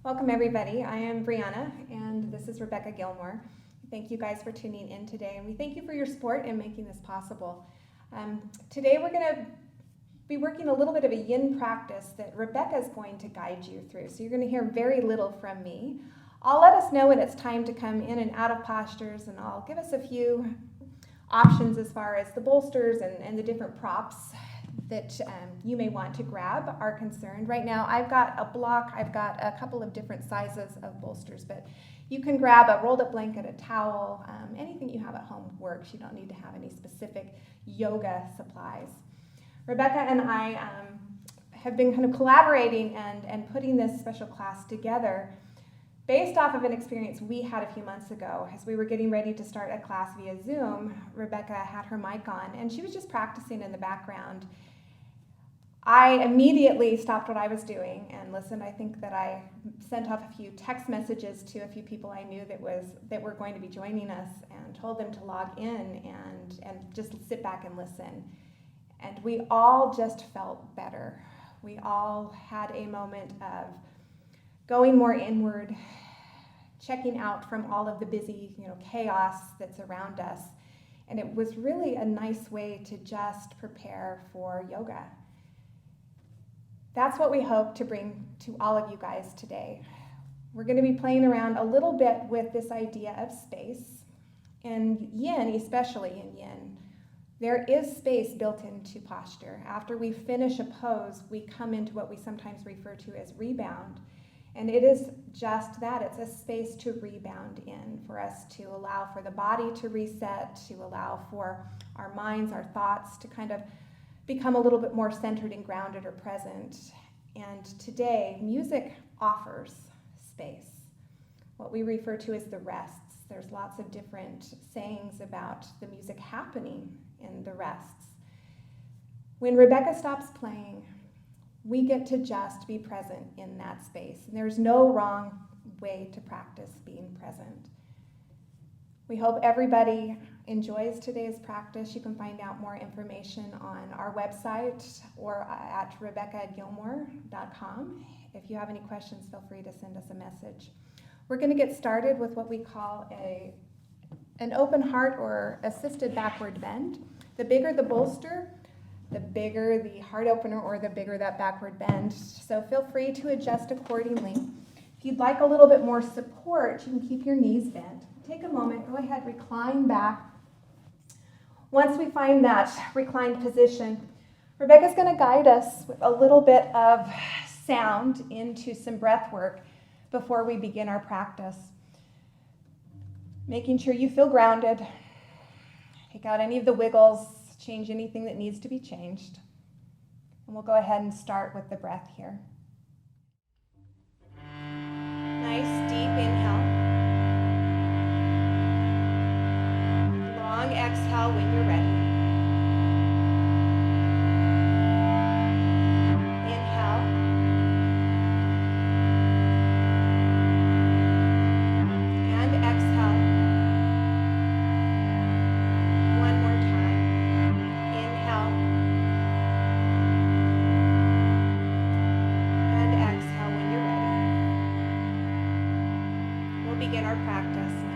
Welcome everybody. I am Briana and this is Rebecca Gilmore. Thank you guys for tuning in today, and we thank you for your support in making this possible. Today we're going to be working a little bit of a yin practice that Rebecca is going to guide you through. So you're going to hear very little from me. I'll let us know when it's time to come in and out of postures, and I'll give us a few options as far as the bolsters and the different props that you may want to grab are concerned. Right now I've got a block, I've got a couple of different sizes of bolsters, but you can grab a rolled up blanket, a towel, anything you have at home works. You don't need to have any specific yoga supplies. Rebecca and I have been kind of collaborating and putting this special class together based off of an experience we had a few months ago. As we were getting ready to start a class via Zoom, Rebecca had her mic on and she was just practicing in the background. I immediately stopped what I was doing and listened. I think that I sent off a few text messages to a few people I knew that were going to be joining us and told them to log in and just sit back and listen. And we all just felt better. We all had a moment of going more inward, checking out from all of the busy, chaos that's around us. And it was really a nice way to just prepare for yoga. That's what we hope to bring to all of you guys today. We're going to be playing around a little bit with this idea of space. In yin, especially in yin, there is space built into posture. After we finish a pose, we come into what we sometimes refer to as rebound. And it is just that. It's a space to rebound in, for us to allow for the body to reset, to allow for our minds, our thoughts to kind of become a little bit more centered and grounded or present. And today, music offers space, what we refer to as the rests. There's lots of different sayings about the music happening in the rests. When Rebecca stops playing, we get to just be present in that space. And there's no wrong way to practice being present. We hope everybody enjoys today's practice. You can find out more information on our website or at rebecca@gilmore.com. If you have any questions, feel free to send us a message. We're going to get started with what we call an open heart or assisted backward bend. The bigger the bolster, the bigger the heart opener or the bigger that backward bend. So feel free to adjust accordingly. If you'd like a little bit more support, you can keep your knees bent. Take a moment, go ahead, recline back. Once we find that reclined position, Rebecca's going to guide us with a little bit of sound into some breath work before we begin our practice. Making sure you feel grounded. Take out any of the wiggles, change anything that needs to be changed. And we'll go ahead and start with the breath here. Nice deep inhale. Long exhale when you're ready. Inhale. And exhale. One more time. Inhale. And exhale when you're ready. We'll begin our practice now.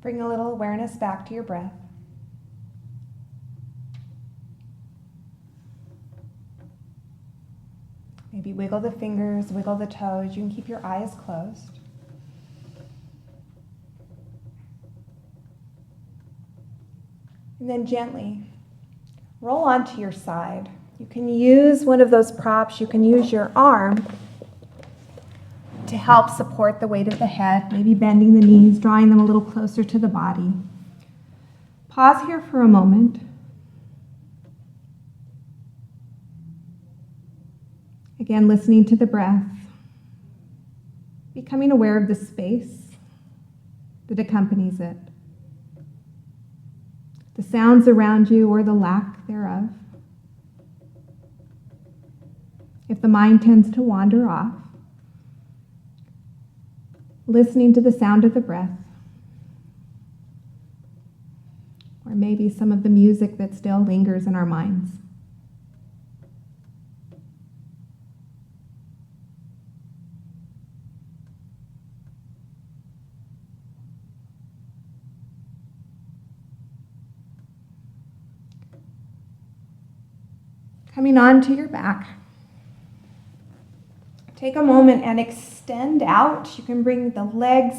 Bring a little awareness back to your breath. Maybe wiggle the fingers, wiggle the toes. You can keep your eyes closed. And then gently roll onto your side. You can use one of those props. You can use your arm to help support the weight of the head, maybe bending the knees, drawing them a little closer to the body. Pause here for a moment. Again, listening to the breath, becoming aware of the space that accompanies it, the sounds around you or the lack thereof. If the mind tends to wander off, listening to the sound of the breath, or maybe some of the music that still lingers in our minds. Coming on to your back. Take a moment and extend out. You can bring the legs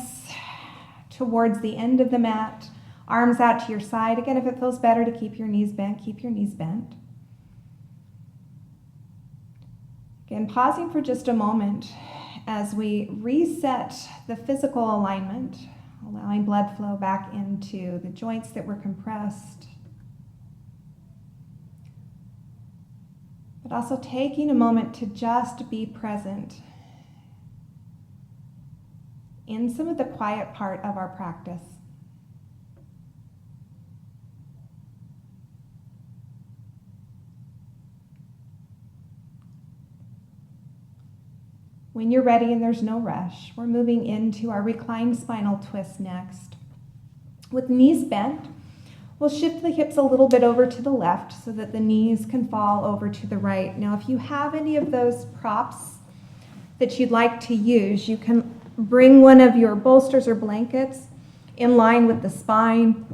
towards the end of the mat, arms out to your side. Again, if it feels better to keep your knees bent, keep your knees bent. Again, pausing for just a moment as we reset the physical alignment, allowing blood flow back into the joints that were compressed. But also taking a moment to just be present in some of the quiet part of our practice. When you're ready and there's no rush, we're moving into our reclined spinal twist next. With knees bent, we'll shift the hips a little bit over to the left so that the knees can fall over to the right. Now, if you have any of those props that you'd like to use, you can bring one of your bolsters or blankets in line with the spine.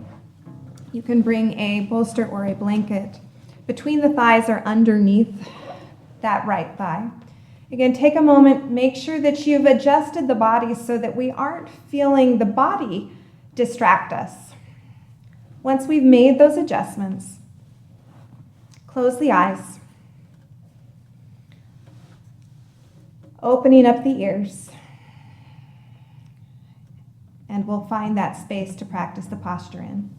You can bring a bolster or a blanket between the thighs or underneath that right thigh. Again, take a moment, make sure that you've adjusted the body so that we aren't feeling the body distract us. Once we've made those adjustments, close the eyes, opening up the ears, and we'll find that space to practice the posture in.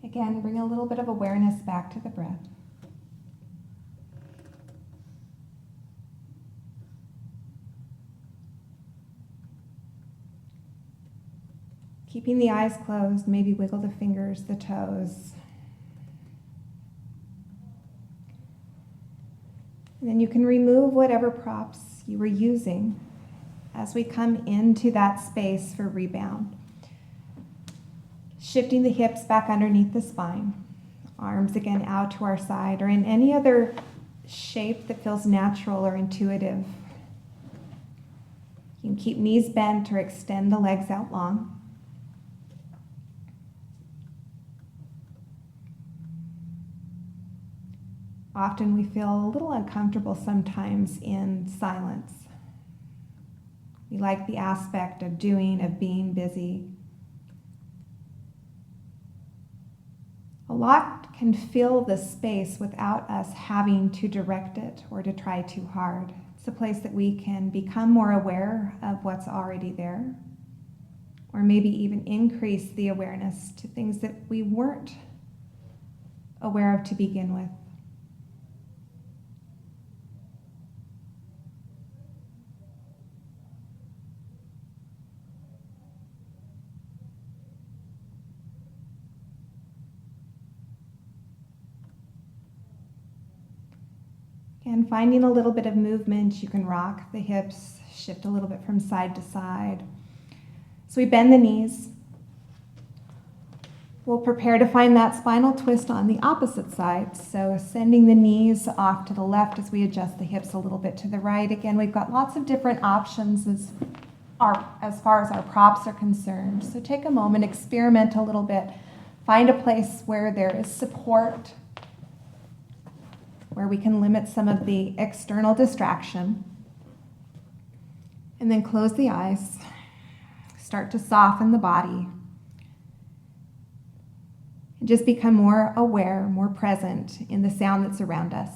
Again, bring a little bit of awareness back to the breath. Keeping the eyes closed, maybe wiggle the fingers, the toes. And then you can remove whatever props you were using as we come into that space for rebound. Shifting the hips back underneath the spine, arms again out to our side or in any other shape that feels natural or intuitive. You can keep knees bent or extend the legs out long. Often we feel a little uncomfortable sometimes in silence. We like the aspect of doing, of being busy. A lot can fill the space without us having to direct it or to try too hard. It's a place that we can become more aware of what's already there, or maybe even increase the awareness to things that we weren't aware of to begin with. And finding a little bit of movement, you can rock the hips, shift a little bit from side to side. So we bend the knees. We'll prepare to find that spinal twist on the opposite side. So sending the knees off to the left as we adjust the hips a little bit to the right. Again, we've got lots of different options as far as our props are concerned. So take a moment, experiment a little bit. Find a place where there is support, where we can limit some of the external distraction. And then close the eyes. Start to soften the body. And just become more aware, more present in the sound that's around us.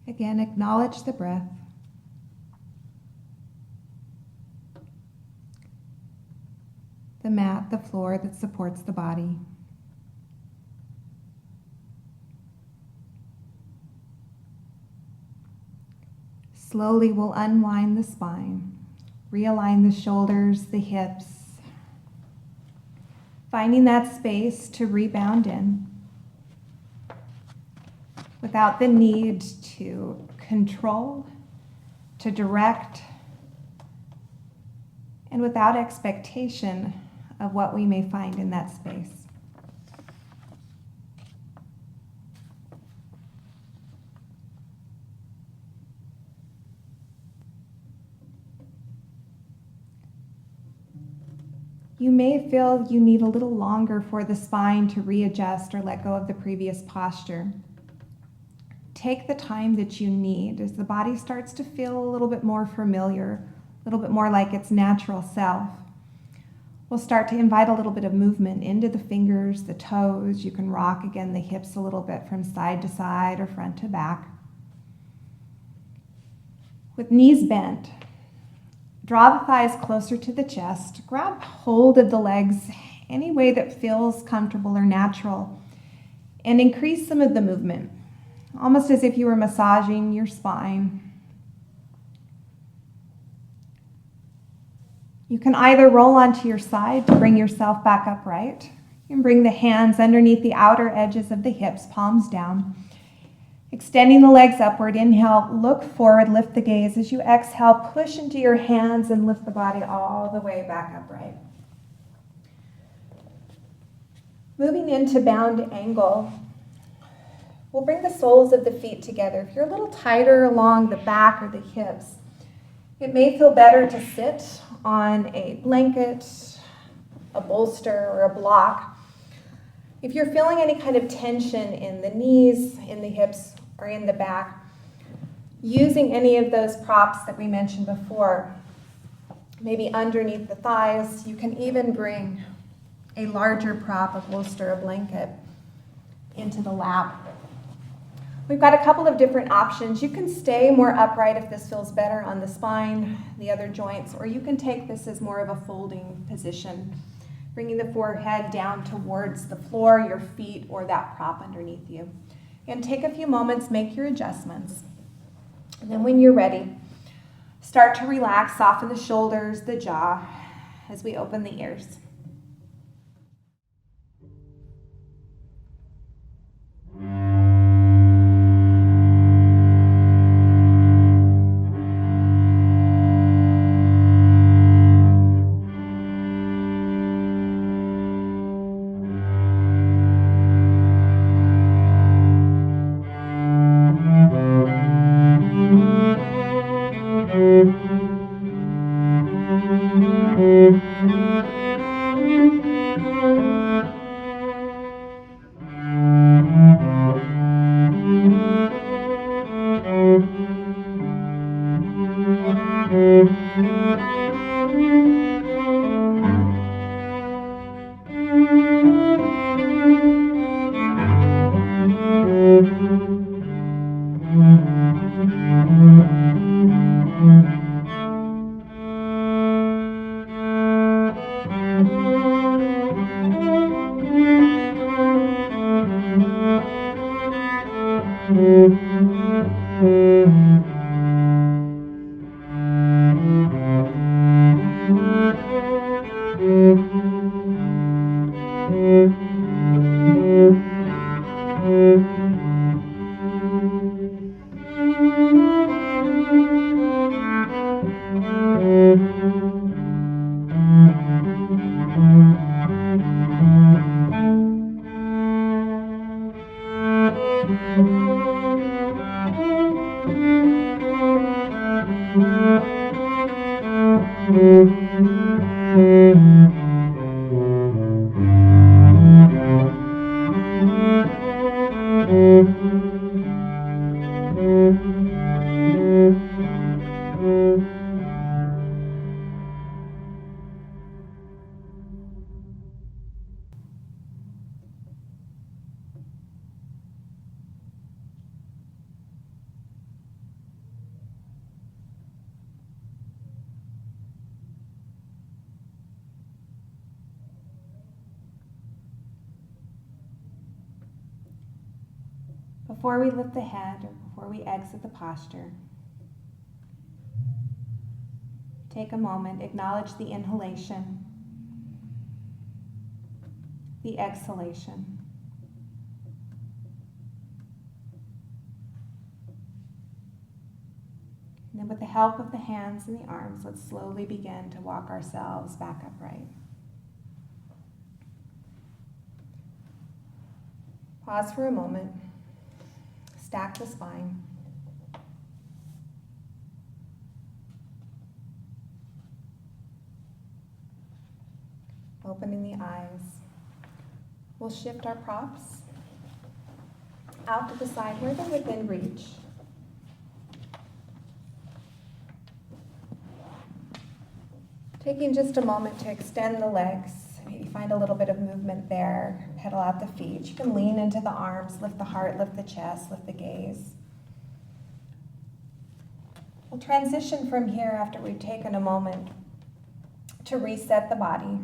Again, acknowledge the breath. The mat, the floor that supports the body. Slowly we'll unwind the spine, realign the shoulders, the hips, finding that space to rebound in without the need to control, to direct, and without expectation of what we may find in that space. You may feel you need a little longer for the spine to readjust or let go of the previous posture. Take the time that you need as the body starts to feel a little bit more familiar, a little bit more like its natural self. We'll start to invite a little bit of movement into the fingers, the toes. You can rock again the hips a little bit from side to side or front to back. With knees bent, draw the thighs closer to the chest. Grab hold of the legs any way that feels comfortable or natural, and increase some of the movement, almost as if you were massaging your spine. You can either roll onto your side to bring yourself back upright. You can bring the hands underneath the outer edges of the hips, palms down. Extending the legs upward, inhale, look forward, lift the gaze. As you exhale, push into your hands and lift the body all the way back upright. Moving into bound angle, We'll bring the soles of the feet together. If you're a little tighter along the back or the hips, it may feel better to sit on a blanket, a bolster, or a block. If you're feeling any kind of tension in the knees, in the hips, or in the back, using any of those props that we mentioned before, maybe underneath the thighs, you can even bring a larger prop, a bolster, a blanket, into the lap. We've got a couple of different options. You can stay more upright if this feels better on the spine, the other joints, or you can take this as more of a folding position, bringing the forehead down towards the floor, your feet, or that prop underneath you. And take a few moments, make your adjustments. And then when you're ready, start to relax, soften the shoulders, the jaw, as we open the ears. Before we lift the head or before we exit the posture, take a moment, acknowledge the inhalation, the exhalation. And then with the help of the hands and the arms, let's slowly begin to walk ourselves back upright. Pause for a moment. Stack the spine. Opening the eyes. We'll shift our props out to the side where they're within reach. Taking just a moment to extend the legs. Maybe find a little bit of movement there. Pedal out the feet. You can lean into the arms, lift the heart, lift the chest, lift the gaze. We'll transition from here after we've taken a moment to reset the body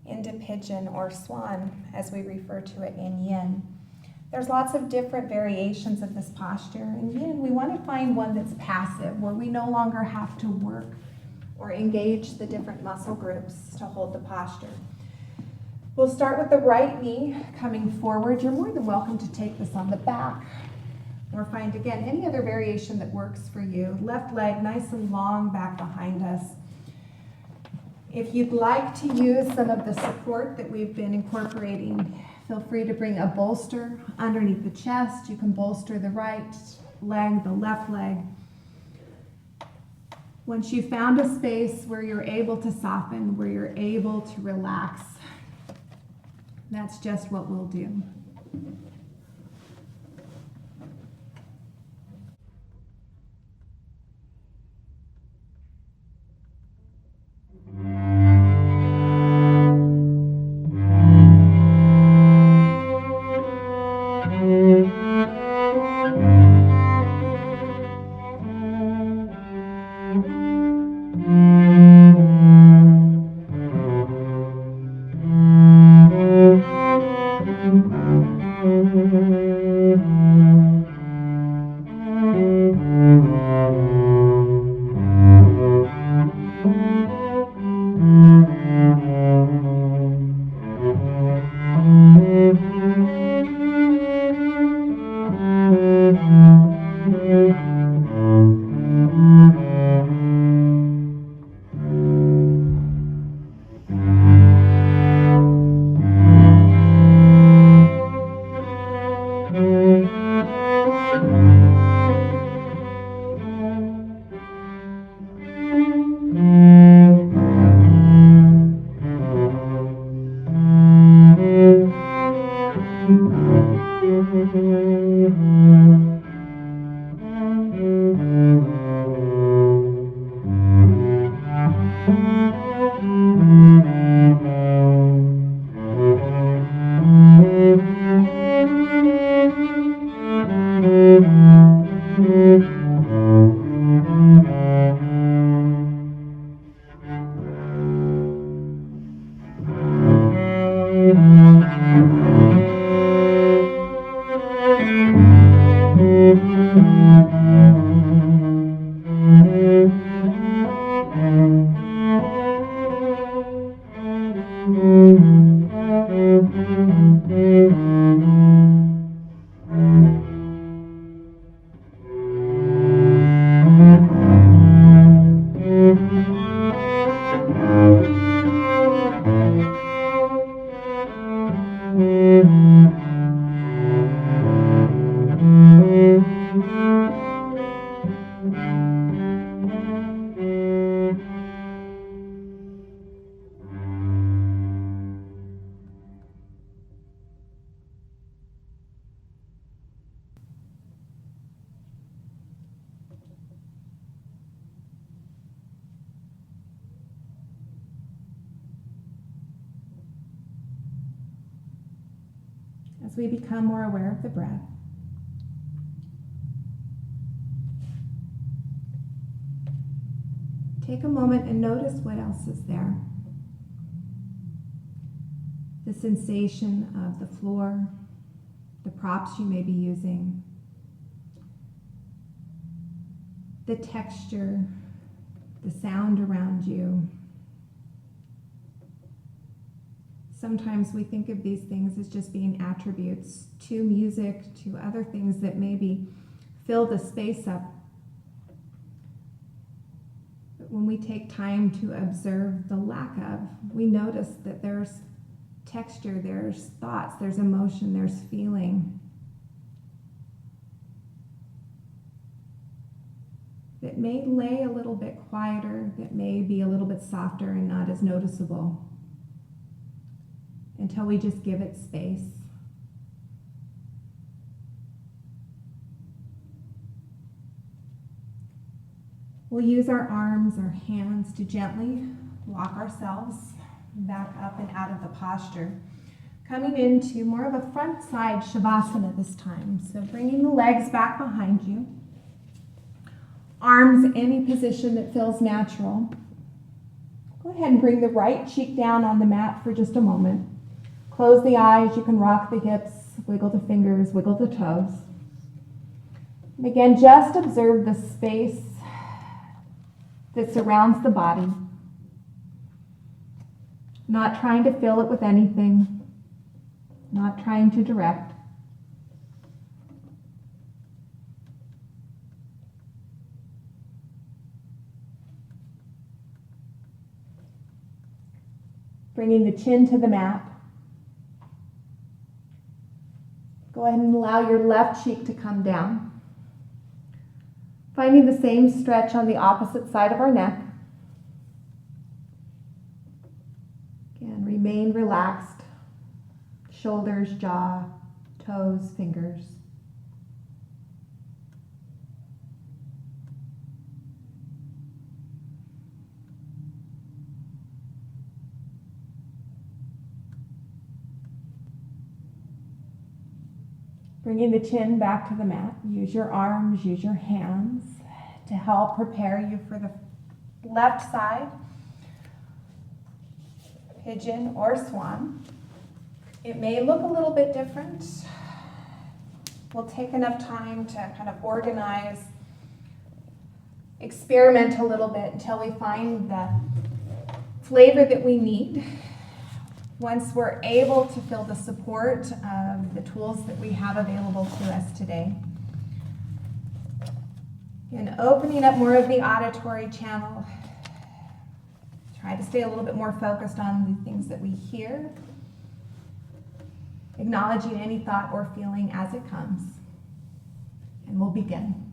into pigeon or swan, as we refer to it in yin. There's lots of different variations of this posture. In yin, we want to find one that's passive, where we no longer have to work or engage the different muscle groups to hold the posture. We'll start with the right knee coming forward. You're more than welcome to take this on the back, or find, again, any other variation that works for you. Left leg nice and long back behind us. If you'd like to use some of the support that we've been incorporating Feel free to bring a bolster underneath the chest. You can bolster the right leg, the left leg. Once you've found a space where you're able to soften, where you're able to relax, that's just what we'll do. As we become more aware of the breath, take a moment and notice what else is there. The sensation of the floor, the props you may be using, the texture, the sound around you. Sometimes we think of these things as just being attributes to music, to other things that maybe fill the space up. But when we take time to observe the lack of, we notice that there's texture, there's thoughts, there's emotion, there's feeling that may lay a little bit quieter, that may be a little bit softer and not as noticeable, until we just give it space. We'll use our arms, our hands to gently walk ourselves back up and out of the posture, coming into more of a front side shavasana this time. So bringing the legs back behind you, arms any position that feels natural. Go ahead and bring the right cheek down on the mat for just a moment. Close the eyes, you can rock the hips, wiggle the fingers, wiggle the toes. And again, just observe the space that surrounds the body. Not trying to fill it with anything, not trying to direct. Bringing the chin to the mat. Go ahead and allow your left cheek to come down. Finding the same stretch on the opposite side of our neck. Again, remain relaxed. Shoulders, jaw, toes, fingers. Bringing the chin back to the mat. Use your arms, use your hands to help prepare you for the left side. Pigeon or swan. It may look a little bit different. We'll take enough time to kind of organize, experiment a little bit until we find the flavor that we need. Once we're able to feel the support of the tools that we have available to us today. And opening up more of the auditory channel. Try to stay a little bit more focused on the things that we hear. Acknowledging any thought or feeling as it comes. And we'll begin.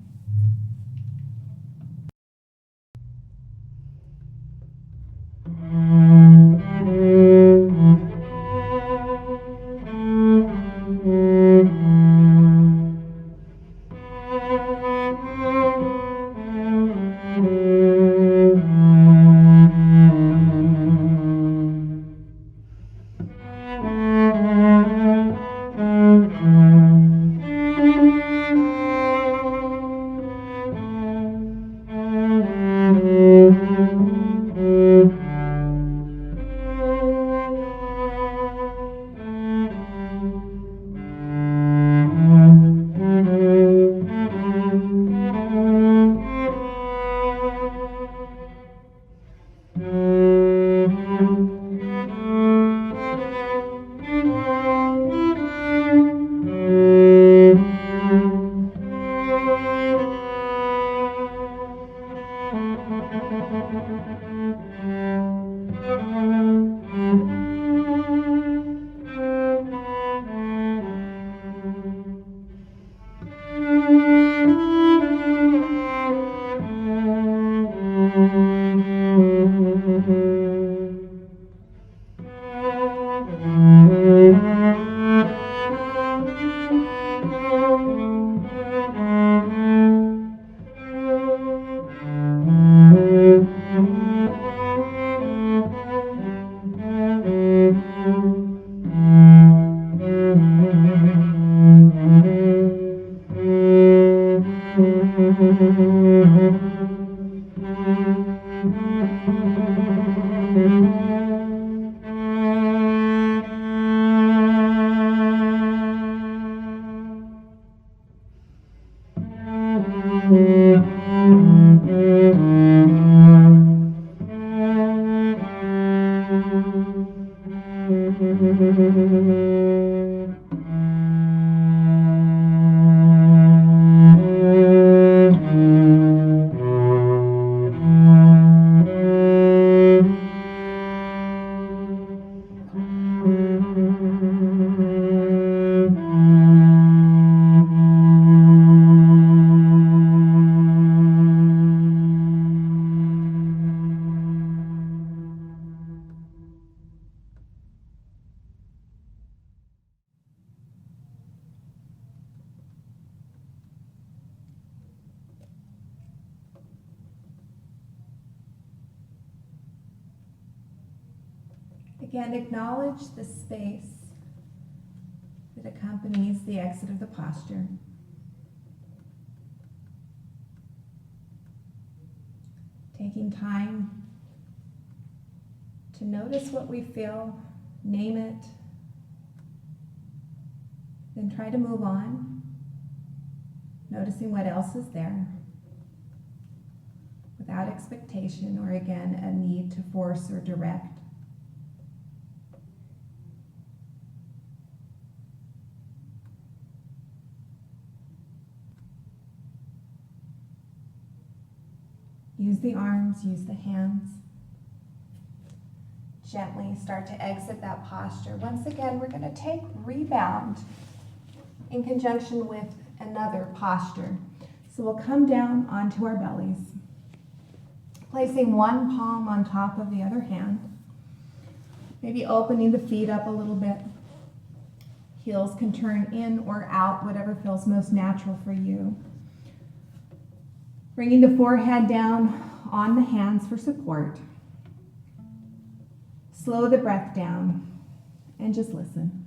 Again, acknowledge the space that accompanies the exit of the posture. Taking time to notice what we feel, name it, then try to move on, noticing what else is there, without expectation or, again, a need to force or direct. Use the arms, use the hands. Gently start to exit that posture. Once again, we're going to take rebound in conjunction with another posture. So we'll come down onto our bellies, placing one palm on top of the other hand, maybe opening the feet up a little bit. Heels can turn in or out, whatever feels most natural for you. Bringing the forehead down on the hands for support. Slow the breath down and just listen.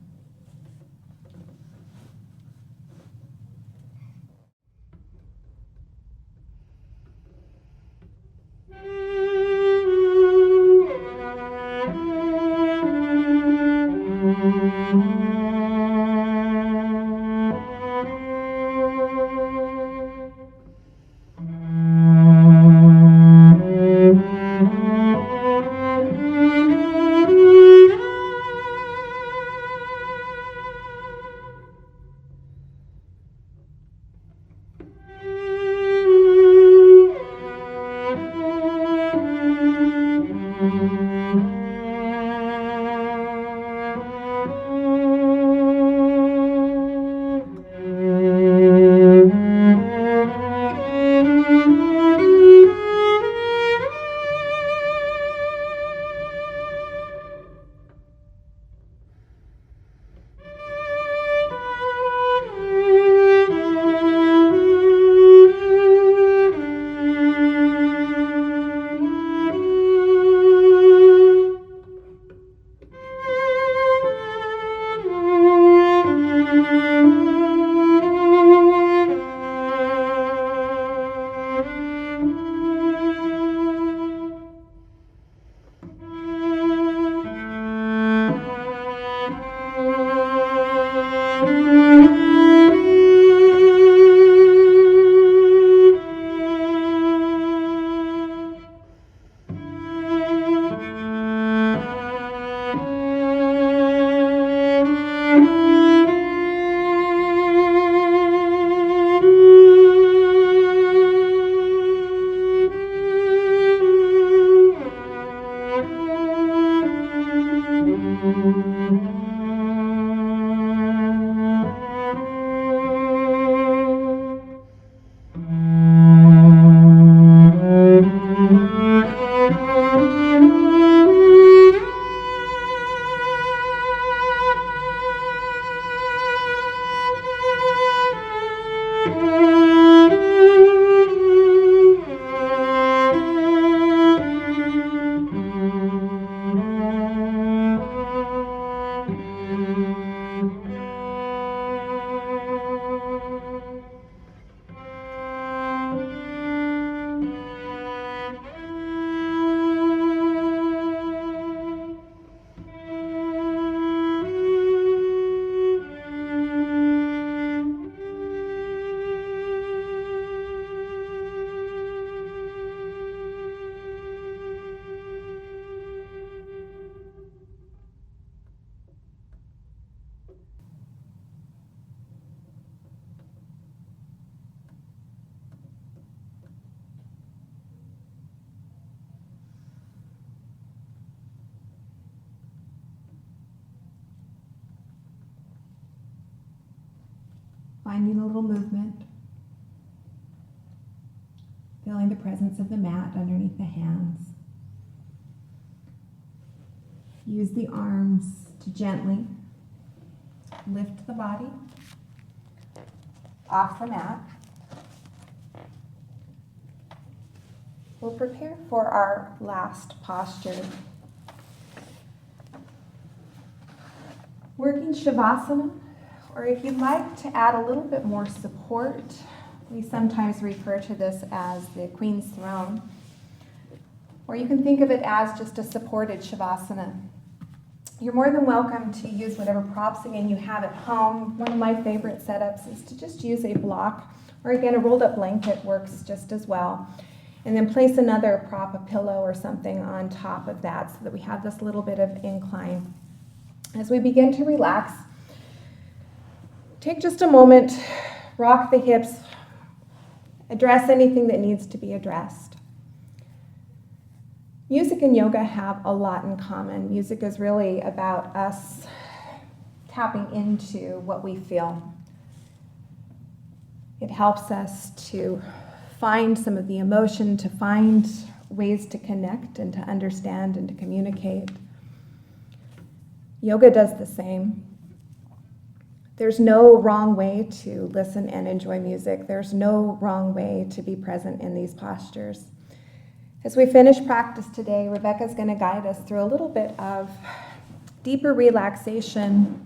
Finding a little movement, feeling the presence of the mat underneath the hands. Use the arms to gently lift the body off the mat. We'll prepare for our last posture. Working Shavasana, or if you'd like to add a little bit more support, we sometimes refer to this as the Queen's Throne, or you can think of it as just a supported Shavasana. You're more than welcome to use whatever props, again, you have at home. One of my favorite setups is to just use a block, or again, a rolled up blanket works just as well. And then place another prop, a pillow or something on top of that so that we have this little bit of incline. As we begin to relax, take just a moment, rock the hips, address anything that needs to be addressed. Music and yoga have a lot in common. Music is really about us tapping into what we feel. It helps us to find some of the emotion, to find ways to connect and to understand and to communicate. Yoga does the same. There's no wrong way to listen and enjoy music. There's no wrong way to be present in these postures. As we finish practice today, Rebecca's going to guide us through a little bit of deeper relaxation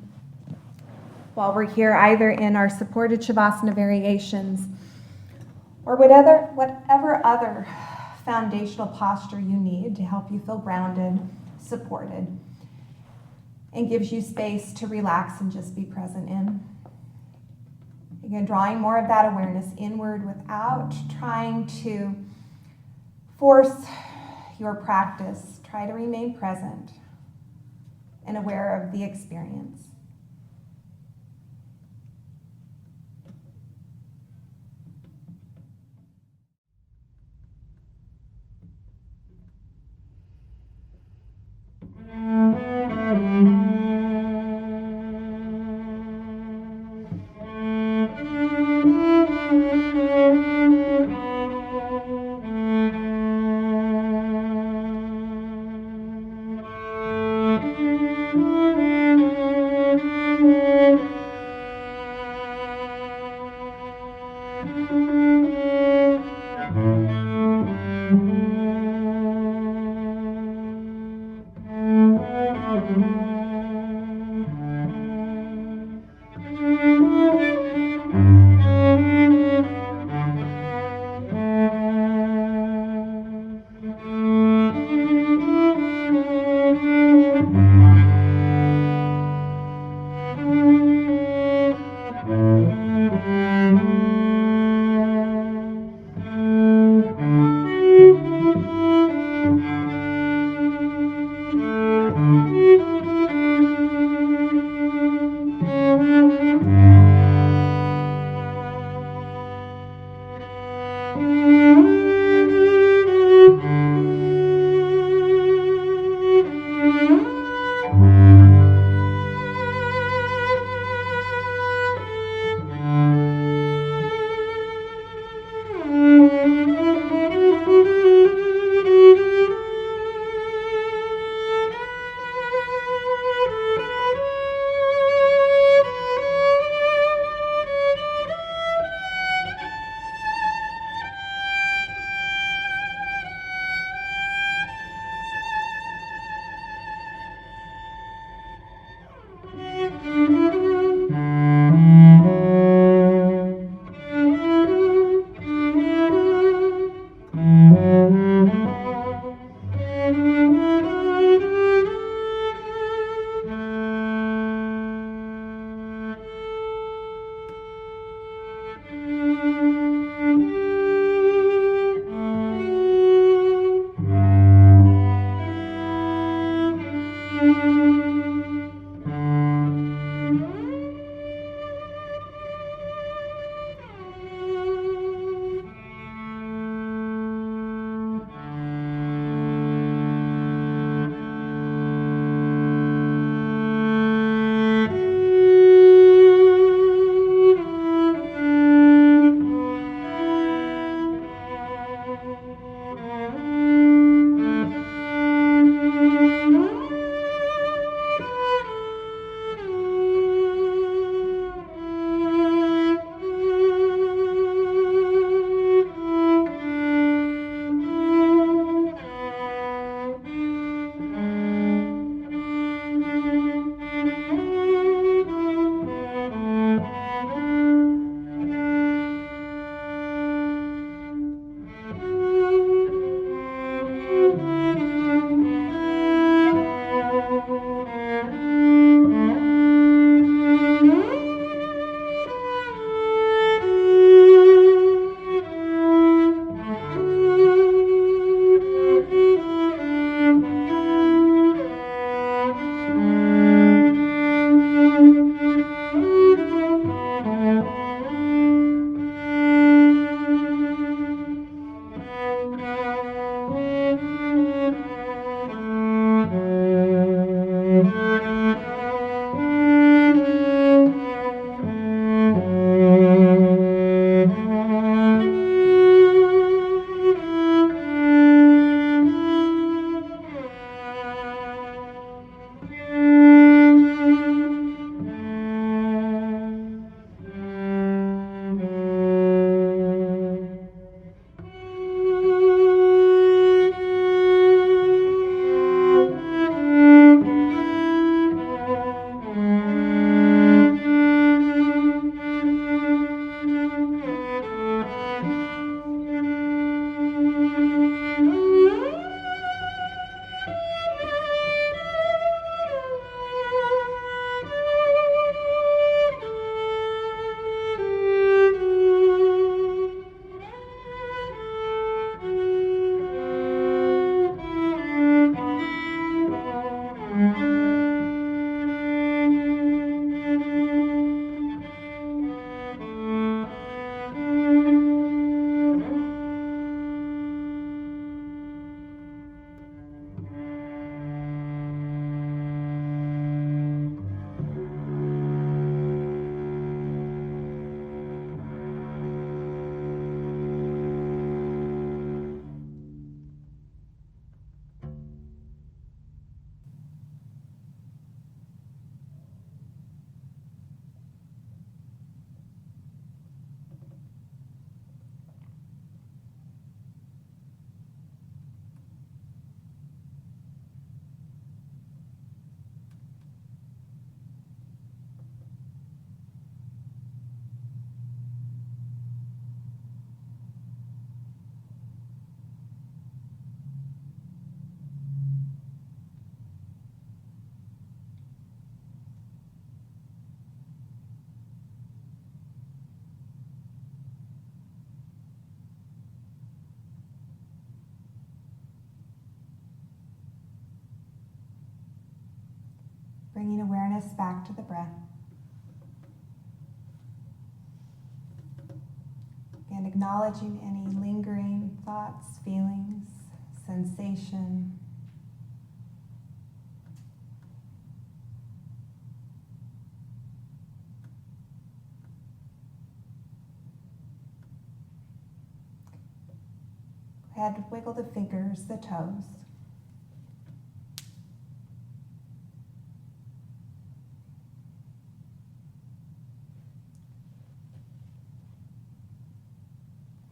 while we're here, either in our supported Shavasana variations or whatever other foundational posture you need to help you feel grounded, supported, and gives you space to relax and just be present in. Again, drawing more of that awareness inward without trying to force your practice. Try to remain present and aware of the experience. awareness back to the breath. And acknowledging any lingering thoughts, feelings, sensation. Go ahead, wiggle the fingers, the toes.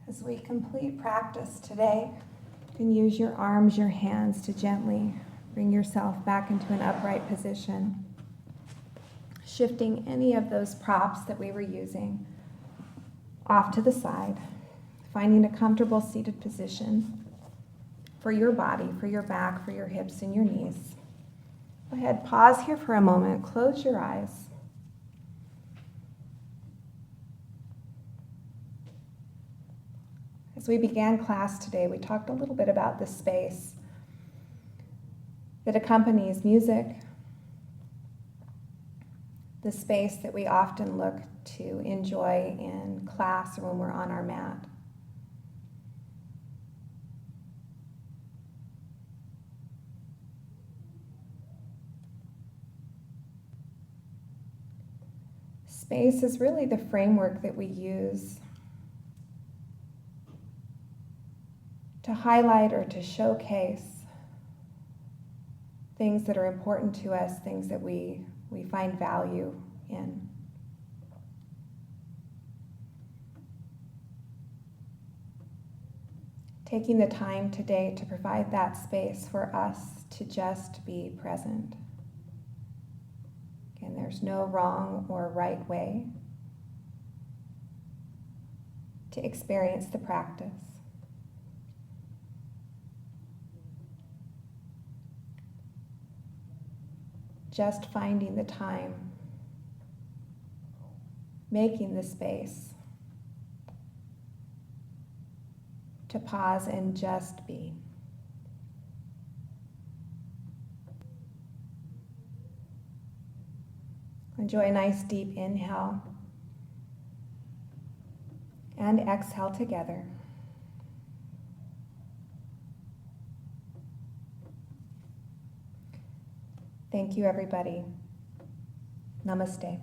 As we complete practice today, you can use your arms, your hands to gently bring yourself back into an upright position, shifting any of those props that we were using off to the side, finding a comfortable seated position for your body, for your back, for your hips and your knees. Go ahead, pause here for a moment, close your eyes. As we began class today, we talked a little bit about the space that accompanies music, the space that we often look to enjoy in class or when we're on our mat. Space is really the framework that we use to highlight or to showcase things that are important to us, things that we find value in. Taking the time today to provide that space for us to just be present. Again, there's no wrong or right way to experience the practice. Just finding the time, making the space to pause and just be. Enjoy a nice deep inhale and exhale together. Thank you, everybody. Namaste.